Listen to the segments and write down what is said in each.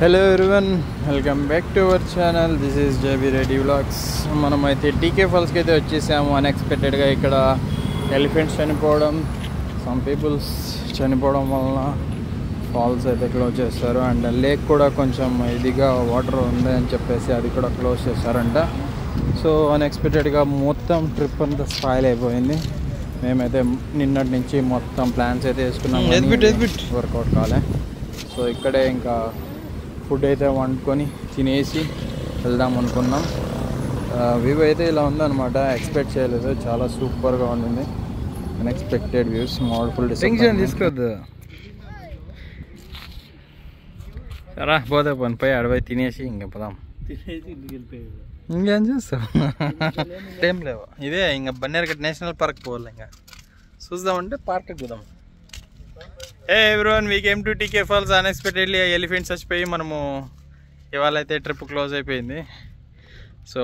Hello everyone, welcome back to our channel. This is JB Reddy Vlogs. మనమైతే టీకే ఫాల్స్కి అయితే వచ్చేసాము. అన్ఎక్స్పెక్టెడ్గా ఇక్కడ ఎలిఫెంట్స్ చనిపోవడం, సమ్ పీపుల్స్ చనిపోవడం వలన ఫాల్స్ అయితే క్లోజ్ చేస్తారు. అండ్ లేక్ కూడా కొంచెం ఇదిగా వాటర్ ఉంది అని చెప్పేసి అది కూడా క్లోజ్ చేస్తారంట. సో అన్ఎక్స్పెక్టెడ్గా మొత్తం ట్రిప్ అంతా స్పాయిల్ అయిపోయింది. మేమైతే నిన్నటి నుంచి మొత్తం ప్లాన్స్ అయితే వేసుకున్నాము, వర్కౌట్ కాలే. సో ఇక్కడే ఇంకా ఫుడ్ అయితే వండుకొని తినేసి వెళ్దాం అనుకున్నాం. వ్యూ అయితే ఇలా ఉందన్నమాట, ఎక్స్పెక్ట్ చేయలేదు, చాలా సూపర్గా ఉండింది. అన్ఎక్స్పెక్టెడ్ వ్యూస్, మోడల్ తీసుకోవద్దు సరా, పోతే పోయి అడవై తినేసి ఇంకా పోదాం. ఇంకేం చేస్తావు, టైం లేవు. ఇదే ఇంకా బన్నేరుగట్ట నేషనల్ పార్క్ పోవాలి, ఇంకా చూద్దామంటే పార్క్కి పోదాం. Hey everyone, we came to TK Falls unexpectedly. Elephants చచ్చిపోయి మనము ఇవాళ అయితే ట్రిప్ క్లోజ్ అయిపోయింది. సో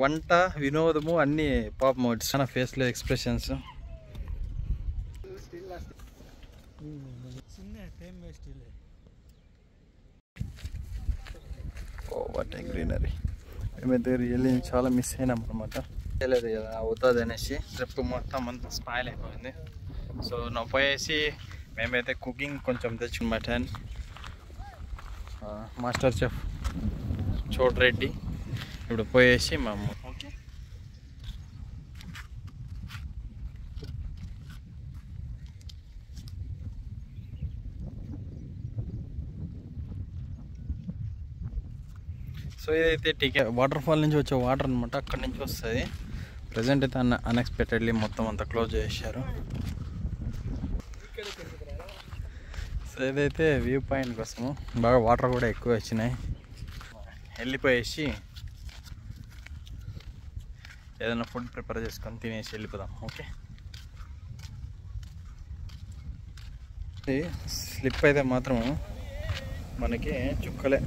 వంట వినోదము అన్నీ పాపం చాలా ఫేస్లో ఎక్స్ప్రెషన్స్. What greenery. మేమైతే రియల్లీ చాలా మిస్ అయినాం అనమాట. తెలియదు కదా అవుతుంది అనేసి ట్రిప్ మొత్తం అంతా స్పాయిల్ అయిపోయింది. సో నువ్వు పోయేసి మేమైతే కుకింగ్ కొంచెం తెచ్చుకుని మటన్ మాస్టర్ చెఫ్ చోట్ రెడ్డి ఇప్పుడు పోయేసి మేము ఓకే. సో ఇదైతే టీకే వాటర్ ఫాల్ నుంచి వచ్చే వాటర్ అనమాట, అక్కడి నుంచి వస్తుంది. ప్రజెంట్ అయితే అన్ఎక్స్పెక్టెడ్లీ మొత్తం అంతా క్లోజ్ చేశారు. సో ఇదైతే వ్యూ పాయింట్ కోసము బాగా వాటర్ కూడా ఎక్కువ వచ్చినాయి. వెళ్ళిపోయేసి ఏదైనా ఫుడ్ ప్రిపేర్ చేసుకొని తినేసి వెళ్ళిపోదాం. ఓకే, స్లిప్ అయితే మాత్రం మనకి చుక్కలే,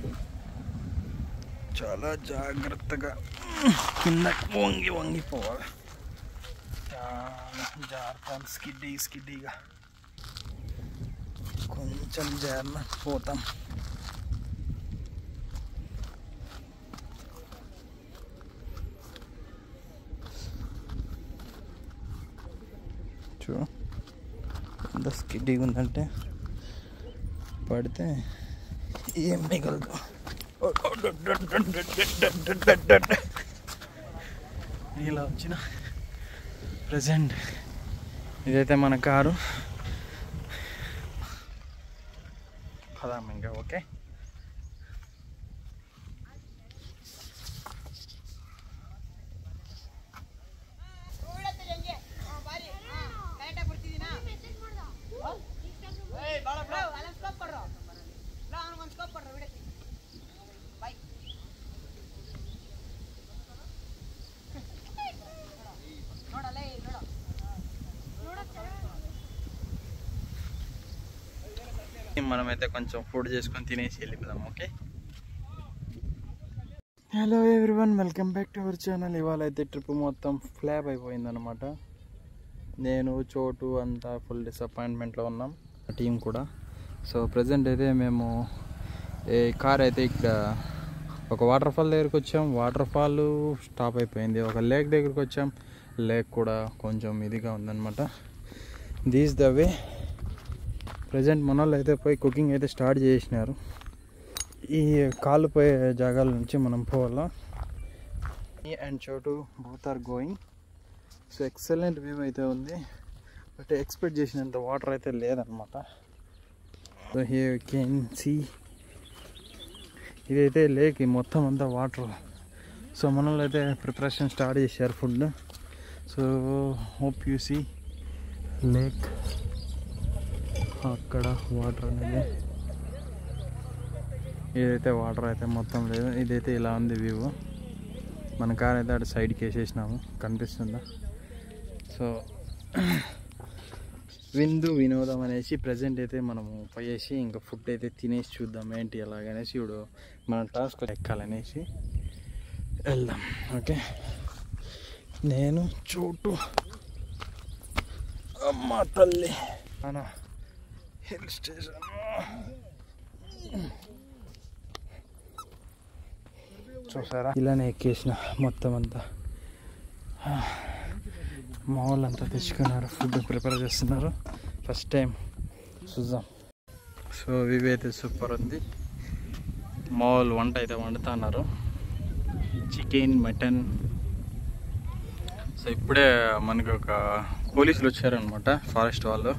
చాలా జాగ్రత్తగా కింద వంగిపోవాలి. జాగ్రత్త, స్కిడ్డీగా కొంచెం జాగ్రత్త పోతాం. చూ ఎంత స్కిడ్డీగా ఉందంటే పడితే ఏం మిగలదు. ఇలా వచ్చిన ప్రజెంట్ ఇదైతే మన కారు పదాం ఇంకా. ఓకే, మనమైతే కొంచెం ఫుడ్ చేసుకొని తినేసి వెళ్ళిపోదాం. Okay, hello everyone, welcome back to our channel. ఇవాళ అయితే ట్రిప్ మొత్తం ఫ్లాప్ అయిపోయింది అనమాట. నేను చోటు అంతా ఫుల్ డిసప్పాయింట్మెంట్లో ఉన్నాం, టీం కూడా. సో ప్రజెంట్ అయితే మేము ఈ కార్ అయితే ఇక్కడ ఒక వాటర్ ఫాల్ దగ్గరికి వచ్చాం, వాటర్ ఫాల్ స్టాప్ అయిపోయింది. ఒక లేక్ దగ్గరికి వచ్చాం, లేక్ కూడా కొంచెం ఇదిగా ఉందన్నమాట. This the way. ప్రజెంట్ మన వాళ్ళు అయితే పోయి కుకింగ్ అయితే స్టార్ట్ చేసినారు. ఈ కాళ్ళు పోయే జాగాల నుంచి మనం పోవాలా. Me and Chotu both are going. So excellent view అయితే ఉంది, బట్ ఎక్స్పెక్ట్ చేసినంత వాటర్ అయితే లేదనమాట. So here you can see, ఇదైతే లేక్, మొత్తం అంతా వాటర్. సో మన వాళ్ళు అయితే ప్రిపరేషన్ స్టార్ట్ చేశారు food. So hope you see lake, అక్కడ వాటర్ అనేది. ఇదైతే వాటర్ అయితే మొత్తం లేదు. ఇదైతే ఇలా ఉంది వ్యూ. మన కార్ అయితే అటు సైడ్కి వేసేసినాము, కనిపిస్తుందా? సో వినోదం అనేసి ప్రజెంట్ అయితే మనము పోయేసి ఇంకా ఫుడ్ అయితే తినేసి చూద్దాం ఏంటి ఎలాగనేసి. ఇప్పుడు మన టాస్క్ ఎక్కాలనేసి వెళ్దాం. ఓకే, నేను చోటు అమ్మ తల్లి అనా హిల్ స్టేషన్ చూసారా ఇలానే ఎక్కేసిన మొత్తం అంతా. మా వాళ్ళంతా తెచ్చుకున్నారు, ఫుడ్ ప్రిపేర్ చేస్తున్నారు. ఫస్ట్ టైం చూద్దాం. సో ఇవి అయితే సూపర్ ఉంది. మా వాళ్ళు వంట అయితే వండుతున్నారు, చికెన్ మటన్. సో ఇప్పుడే మనకి ఒక పోలీసులు వచ్చారనమాట, ఫారెస్ట్ వాళ్ళు.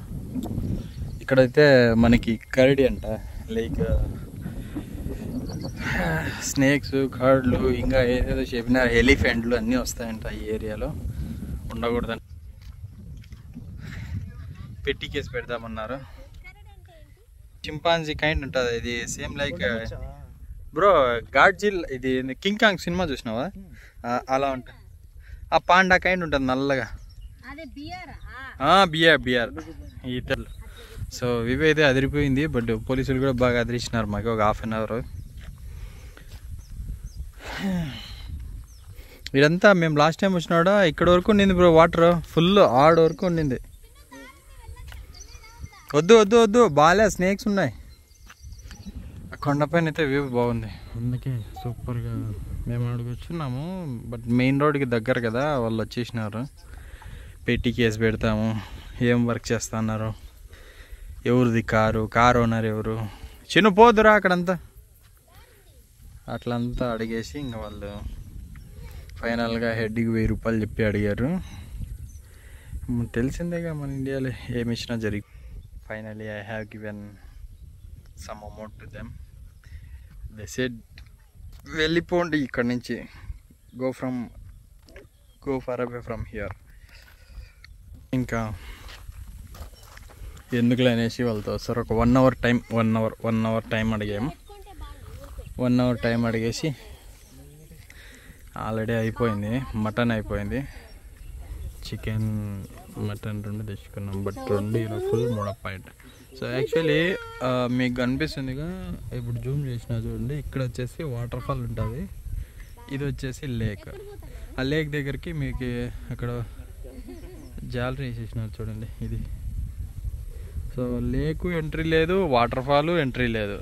ఇక్కడైతే మనకి కరడి అంట, లైక్ స్నేక్స్, కర్డ్లు, ఇంకా ఏదేదో చెప్పిన ఎలిఫెంట్లు అన్నీ వస్తాయంట ఈ ఏరియాలో. ఉండకూడదంట, పెట్టి కేసు పెడతామన్నారు. చింపాంజీ కైండ్ ఉంటుంది ఇది, సేమ్ లైక్ బ్రో గాడ్జిల్, ఇది కింగ్ కాంగ్ సినిమా చూసినావా, అలా ఉంటుంది. ఆ పాండా కైండ్ ఉంటుంది నల్లగా, బియర్ ఈ తెల్ల. సో ఇవి అయితే అదిరిపోయింది, బట్ పోలీసులు కూడా బాగా అదిరించినారు మాకు ఒక హాఫ్ అన్ అవర్. ఇదంతా మేము లాస్ట్ టైం వచ్చినాడా ఇక్కడ వరకు ఉండింది బ్రో, వాటర్ ఫుల్ ఆడ వరకు ఉండింది. వద్దు వద్దు వద్దు, బాలే స్నేక్స్ ఉన్నాయి. కొండపైన అయితే వ్యూ బాగుంది, అందుకే సూపర్గా మేము అక్కడికి వచ్చున్నాము. బట్ మెయిన్ రోడ్కి దగ్గర కదా, వాళ్ళు వచ్చేసినారు. పెట్టి కేసు పెడతాము, ఏం వర్క్ చేస్తా అన్నారు, ఎవరిది కారు ఓనర్ ఎవరు, చిన్న పోదురా అక్కడంతా, అట్లంతా అడిగేసి ఇంకా వాళ్ళు ఫైనల్గా హెడ్కి 1000 రూపాయలు చెప్పి అడిగారు. తెలిసిందేగా మన ఇండియాలో ఏమి ఇచ్చినా జరిగి. Finally I have given some amount to them. They said వెళ్ళిపోండి ఇక్కడ నుంచి, go for away from here. ఇంకా ఎందుకులే అనేసి వాళ్ళతో వస్తారు. ఒక 1 అవర్ టైం, 1 అవర్ టైం అడిగాము. 1 అవర్ టైం అడిగేసి ఆల్రెడీ అయిపోయింది, మటన్ అయిపోయింది. చికెన్ మటన్ 2 తెచ్చుకున్నాం, బట్ 2 ఇలా ఫుల్ 3 పాయింట్. సో యాక్చువల్లీ మీకు కనిపిస్తుందిగా, ఇప్పుడు జూమ్ చేసినా చూడండి, ఇక్కడ వచ్చేసి వాటర్ ఫాల్ ఉంటుంది, ఇది వచ్చేసి లేక్. ఆ లేక్ దగ్గరికి మీకు అక్కడ జాలరీ వేసేసినారు చూడండి ఇది. సో లేకు ఎంట్రీ లేదు, వాటర్ ఫాల్ ఎంట్రీ లేదు.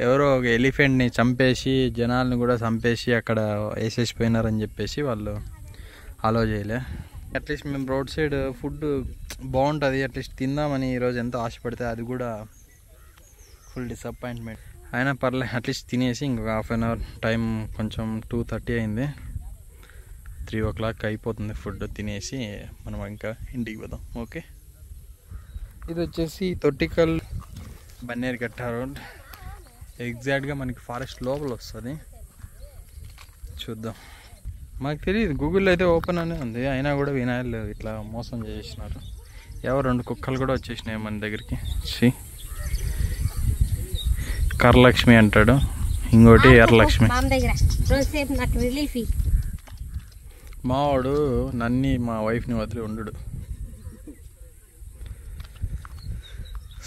ఎవరో ఒక ఎలిఫెంట్ని చంపేసి జనాలను కూడా చంపేసి అక్కడ వేసేసిపోయినారని చెప్పేసి వాళ్ళు అలో చేయలే. అట్లీస్ట్ మేము రోడ్ సైడ్ ఫుడ్ బాగుంటుంది అట్లీస్ట్ తిందామని ఈరోజు ఎంతో ఆశపడితే అది కూడా ఫుల్ డిసప్పాయింట్మెంట్. అయినా పర్లే, అట్లీస్ట్ తినేసి ఇంకొక హాఫ్ అన్ అవర్ టైం, కొంచెం 2:30 అయింది, 3 o'clock అయిపోతుంది ఫుడ్ తినేసి మనం ఇంకా ఇంటికి పోదాం. ఓకే, ఇది వచ్చేసి తొట్టికల్ బన్నేరుగట్ట రోడ్, ఎగ్జాక్ట్గా మనకి ఫారెస్ట్ లోపల వస్తుంది. చూద్దాం, మాకు తెలియదు, గూగుల్లో అయితే ఓపెన్ అనే ఉంది, అయినా కూడా వినాయలు ఇట్లా మోసం చేసినారు. 2 కుక్కలు కూడా వచ్చేసినాయి మన దగ్గరికి. కరలక్ష్మి అంటాడు, ఇంకోటి ఎర్రలక్ష్మి. మావాడు నన్ని మా వైఫ్ని వదిలి ఉండడు.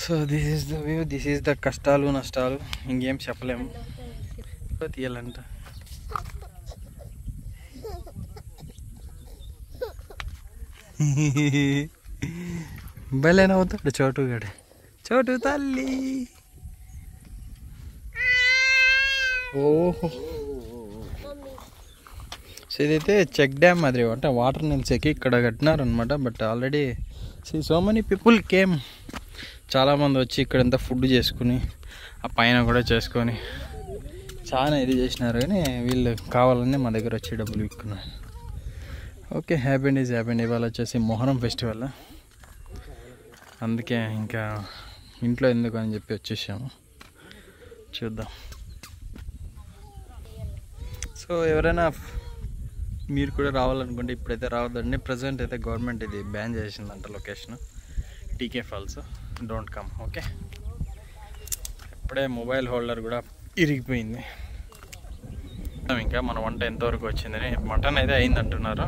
So this is the view, this is the కష్టాలు నష్టాలు, ఇంకేం చెప్పలేము. తీయాలంట భలేనా అవుతాడు చోటుగాడు, చోటు తల్లి. ఓహో, సో ఇదైతే చెక్ డ్యామ్ మాదిరి అంటే వాటర్ నిలిచేకి ఇక్కడ కట్టినారనమాట. But already so many people came, చాలామంది వచ్చి ఇక్కడంతా ఫుడ్ చేసుకుని ఆ పైన కూడా చేసుకొని చాలా ఇది చేసినారు. కానీ వీళ్ళు కావాలని మా దగ్గర వచ్చి డబ్బులు ఇక్కున్నారు. Okay, happy is happy. ఇవాళ వచ్చేసి మొహరం ఫెస్టివల్, అందుకే ఇంకా ఇంట్లో ఎందుకు అని చెప్పి వచ్చేసాము. చూద్దాం. సో ఎవరైనా మీరు కూడా రావాలనుకుంటే ఇప్పుడైతే రావద్దండి. ప్రజెంట్ అయితే గవర్నమెంట్ ఇది బ్యాన్ చేసిందంట location, TK falls. Don't come. Okay, ఇప్పుడే మొబైల్ హోల్డర్ కూడా ఇరిగిపోయింది. ఇంకా మన వంట ఎంతవరకు వచ్చిందని, మటన్ అయితే అయింది అంటున్నారు.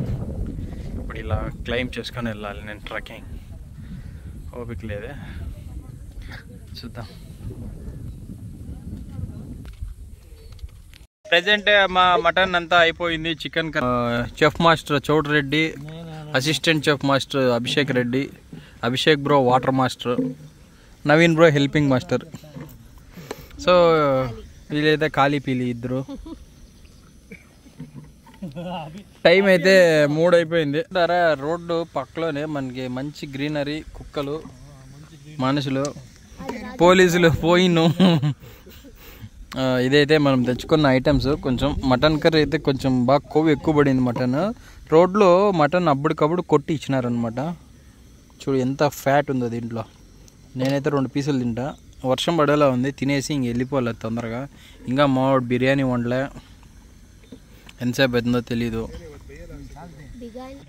ఇప్పుడు ఇలా క్లైమ్ చేసుకొని వెళ్ళాలి నేను, ట్రెక్కింగ్ ఓపిక లేదే, చూద్దాం. ప్రెజెంట్ మా మటన్ అంతా అయిపోయింది. Chicken chef master Chowd Reddy, assistant chef master Abhishek Reddy, Abhishek bro water master, Naveen bro helping master. So వీళ్ళైతే ఖాళీ పీలి ఇద్దరు. టైం అయితే 3 అయిపోయింది. రోడ్డు పక్కలోనే మనకి మంచి గ్రీనరీ, కుక్కలు, మనుషులు, పోలీసులు పోయిను. ఇదైతే మనం తెచ్చుకున్న ఐటమ్స్. కొంచెం మటన్ కర్రీ అయితే కొంచెం బాగా కొవ్వు ఎక్కువ పడింది. మటన్ రోడ్లో మటన్ అప్పటికప్పుడు కొట్టి ఇచ్చినారనమాట. చూడు ఎంత ఫ్యాట్ ఉందో దీంట్లో. నేనైతే 2 పీసులు తింటా. వర్షం పడేలా ఉంది, తినేసి ఇంక వెళ్ళిపోవాలి తొందరగా. ఇంకా మా బిర్యానీ వండలే, ఎంతసేపు అవుతుందో తెలీదు.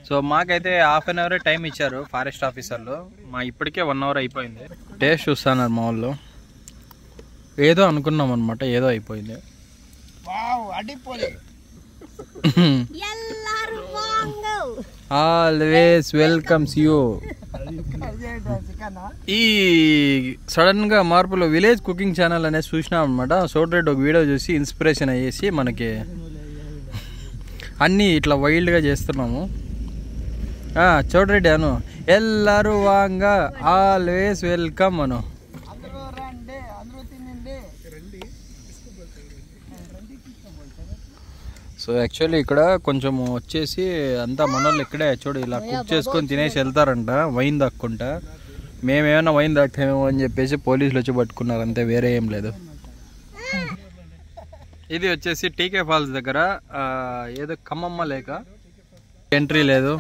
సో మాకైతే ½ అన్ అవరే టైం ఇచ్చారు ఫారెస్ట్ ఆఫీసర్లు. ఇప్పటికే 1 అవర్ అయిపోయింది. టేస్ట్ చూస్తున్నారు మా వాళ్ళు. ఏదో అనుకున్నాం అనమాట, ఏదో అయిపోయింది. Always welcomes you. ఈ సడన్ గా మార్పులో విలేజ్ కుకింగ్ ఛానల్ అనేది చూసినాం అనమాట. సోడ్రెడ్ ఒక వీడియో చూసి ఇన్స్పిరేషన్ అయ్యేసి మనకి అన్నీ ఇట్లా వైల్డ్గా చేస్తున్నాము. చూడ్రెడ్డి అను, ఎల్లారు వాంగ ఆల్వేస్ వెల్కమ్ అను. సో యాక్చువల్లీ ఇక్కడ కొంచెం వచ్చేసి అంతా మనోళ్ళు ఇక్కడే చూడు ఇలా కుక్ చేసుకొని తినేసి వెళ్తారంట వైన్ దాక్కుంటా. మేమేమైనా వైన్ దాక్తామేమో అని చెప్పేసి పోలీసులు వచ్చి పట్టుకున్నారు, అంతే, వేరే ఏం లేదు. ఇది వచ్చేసి టీకే ఫాల్స్ దగ్గర ఏదో ఖమ్మమ్మ లేక ఎంట్రీ లేదు.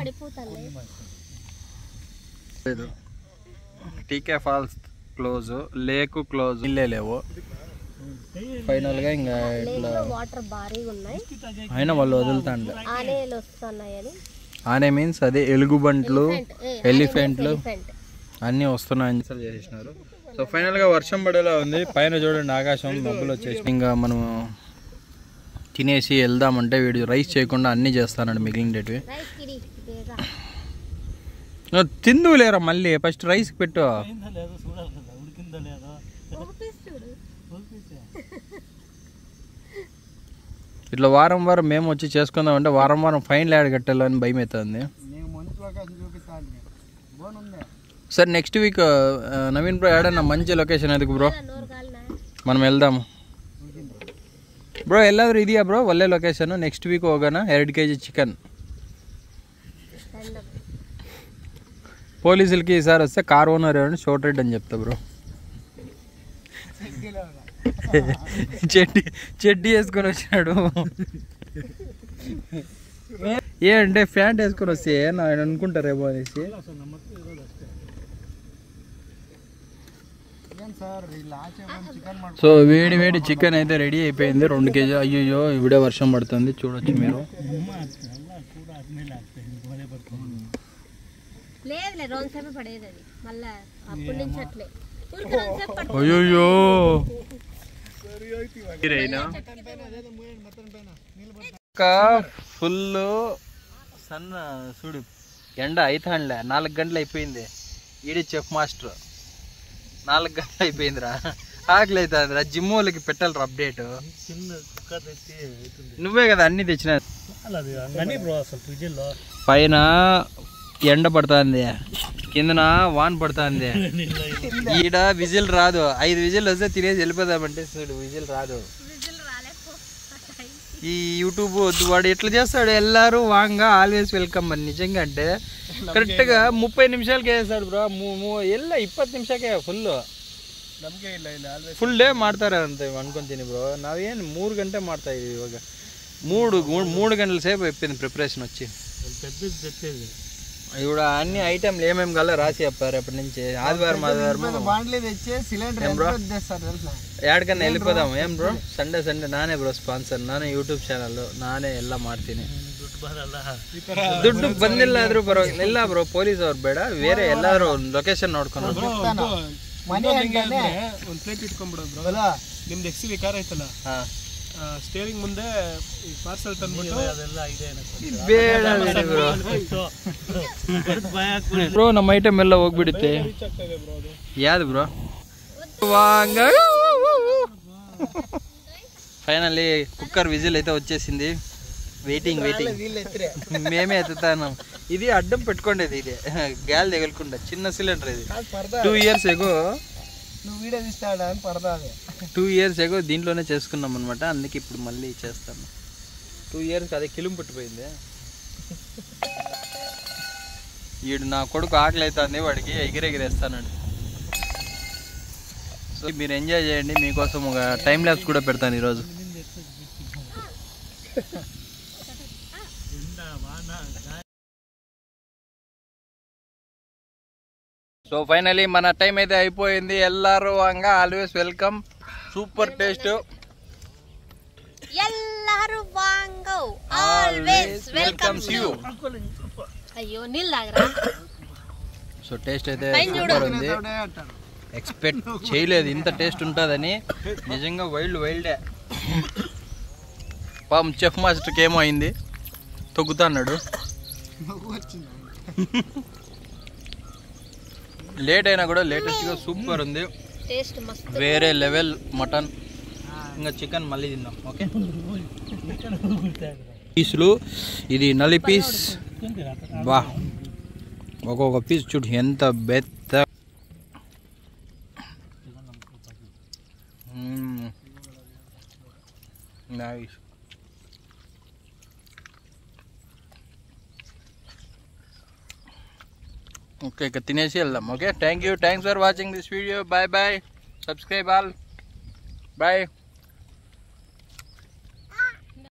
టీకే ఫాల్స్ క్లోజ్, లేక్ క్లోజ్, ఇల్లే లేవు. ఫైనల్ గా ఇంకా ఇట్లా అయినా వాళ్ళు వదులుతాండి. ఆనే మీన్స్ అదే ఎలుగుబంట్లు, ఎలిఫెంట్లు అన్నీ వస్తున్నాయని చేసినారు. సో ఫైనల్ గా వర్షం పడేలా ఉంది. పైన చూడండి ఆకాశం మబ్బులు వచ్చేసి. ఇంకా మనం తినేసి వెళ్దామంటే వీడు రైస్ చేయకుండా అన్నీ చేస్తానండి మిగిలినవి. తిందువు లేరా మళ్ళీ, ఫస్ట్ రైస్ పెట్టు. ఇట్లా వారం వారం మేము వచ్చి చేసుకుందామంటే వారం వారం ఫైన్ యాడ్ కట్టాలని భయం అవుతుంది. Sir next week Naveen bro ఏడన్నా మంచి లొకేషన్ ఎందుకు బ్రో మనం వెళ్దాము ಬ್ರೋ ಎಲ್ಲಾದರೂ ಇದೆಯಾ ಬ್ರೋ ಒಳ್ಳೆ ಲೊಕೇಶನ್? ನೆಕ್ಸ್ಟ್ ವೀಕ್ ಹೋಗೋಣ. 2 kg చికెన్. పోలీసులకి ఈసారి వస్తే కార్ ఓనర్ ఎవరంటే షోర్ట్ అని చెప్తా బ్రో. చెడ్డీ వేసుకొని వచ్చినాడు. ఏ అంటే ప్యాంట్ వేసుకొని వస్తే ఆయన అనుకుంటారేమో అనేసి. సో వేడి వేడి చికెన్ అయితే రెడీ అయిపోయింది. 2 kg. అయ్యో ఇవిడే వర్షం పడుతుంది చూడొచ్చు మీరు. అయ్యో ఫుల్ సన్న చూడు ఎండ అయితాండ్లే. 4 గంటలు అయిపోయింది. ఈడి చెఫ్ మాస్టర్ 4 గంటలు అయిపోయిందిరా. ఆకలి అవుతుందిరా. జిమ్ వాళ్ళకి పెట్టాలిరా అప్డేట్. నువ్వే కదా అన్ని తెచ్చిన. పైన ఎండ పడుతుంది, కిందన వాన పడుతుంది. ఈడ విజిల్ రాదు. 5 విజిల్ వస్తే తినేసి వెళ్ళిపోదామంటే చూడు విజిల్ రాదు. ఈ యూట్యూబ్ వద్దు వాడు ఎట్లా చేస్తాడు. ఎల్లారు వాంగా ఆల్వేస్ వెల్కమ్ అని నిజంగా అంటే కరెక్ట్ గా 30 నిమిషాలకే వేస్తాడు బ్రో. 20 ನಿಮಿಷಕ್ಕೆ ಫುಲ್ ಡೇ ಮಾಡ್ತಾರೆ ಅಂತ ಅನ್ಕೊಂತೀನಿ ಬ್ರೋ. ನಾವೇನು 3 ಗಂಟೆ ಮಾಡ್ತಾ ಇದೀವಿ ಇವಾಗ. 3 ಗಂಟల సేపు అయిపోయింది ప్రిపరేషన్ వచ్చి. ఇవిడ అన్ని ఐటమ్లు ఏమేమి కావాలో రాసి చెప్పారు ఎప్పటి నుంచి. ఆదివారం ఎక్కడికన్నా వెళ్ళిపోదాము ఏం బ్రో? సండే ನಾನೇ ಬ್ರೋ ಸ್ಪಾನ್ಸರ್. ನಾನೇ ಯೂಟ್ಯೂಬ್ ಚಾನಲ್ ನಾನೇ ಎಲ್ಲ ಮಾಡ್ತೀನಿ. ದುಡ್ಡು ಬಂದಿಲ್ಲ ಆದ್ರೂ ಪರವಾಗಿಲ್ಲ. ಇಲ್ಲ ಬ್ರೋ ಪೊಲೀಸ್ ಅವ್ರು ಬೇಡ, ಬೇರೆ ಎಲ್ಲಾದ್ರೂ ಲೊಕೇಶನ್ ನೋಡ್ಕೊಂಡು ಒಂದು ಪ್ಲೇಟ್ ಇಟ್ಕೊಂಡ್ಬಿಡೋದು. ನಿಮ್ದು XUV ಕಾರ್ ಐತಲ್ಲ, ಸ್ಟೇರಿಂಗ್ ಮುಂದೆ ಪಾರ್ಸಲ್ ತಂದ್ಬಿಟ್ಟು ಅದೆಲ್ಲ ಇದೆ ಬ್ರೋ. ನಮ್ಮ ಐಟಮ್ ಎಲ್ಲ ಹೋಗ್ಬಿಡುತ್ತೆ. ಯಾವ್ದು ಬ್ರೋ? ఫైనల్లీ కుక్కర్ విజిల్ అయితే వచ్చేసింది. వెయిటింగ్ మేమే ఎత్తుతాను. ఇది అడ్డం పెట్టుకోండి. ఇది గ్యాల్ తగలకుండా చిన్న సిలిండర్. ఇది 2 years ఎగో నువ్వు వీడియో తీస్తాడా అని పడతాది. 2 years ago దీంట్లోనే చేసుకున్నాం అనమాట. అందుకే ఇప్పుడు మళ్ళీ చేస్తాను. 2 years అదే కిలుం పుట్టిపోయింది. వీడు నా కొడుకు ఆకలి అవుతుంది, వాడికి ఎగిరెగిరేస్తానండి. సో మీరు ఎంజాయ్ చేయండి. మీకోసం ఒక టైం ల్యాబ్స్ కూడా పెడతాను ఈరోజు. సో ఫైనలీ మన టైం అయితే అయిపోయింది. ఎల్లారు వంగ ఆల్వేస్ వెల్కమ్. Super taste. ఎల్లారు వాంగ ఆల్వేస్ వెల్కమ్స్ యు. అయ్యో నీళ్ళు తాగరా. సో టేస్ట్ అయితే సూపర్ ఉంది. ఎక్స్పెక్ట్ చేయలేదు ఇంత టేస్ట్ ఉంటుందని. నిజంగా వైల్డే. పాపం చెఫ్ మాస్టర్కి ఏమో అయింది, తొక్కుతున్నాడు. లేట్ అయినా కూడా లేటెస్ట్గా సూపర్ ఉంది. వేరే లెవెల్ మటన్. ఇంకా చికెన్ మళ్ళీ తిందాం. ఓకే పీసులు. ఇది నలి పీస్. బా ఒక్కొక్క పీస్ చూడు ఎంత బెత్త. నైస్. ఓకే ఇక తినేసి వెళ్దాం. Okay thanks for watching this video. Bye bye. Subscribe all. Bye.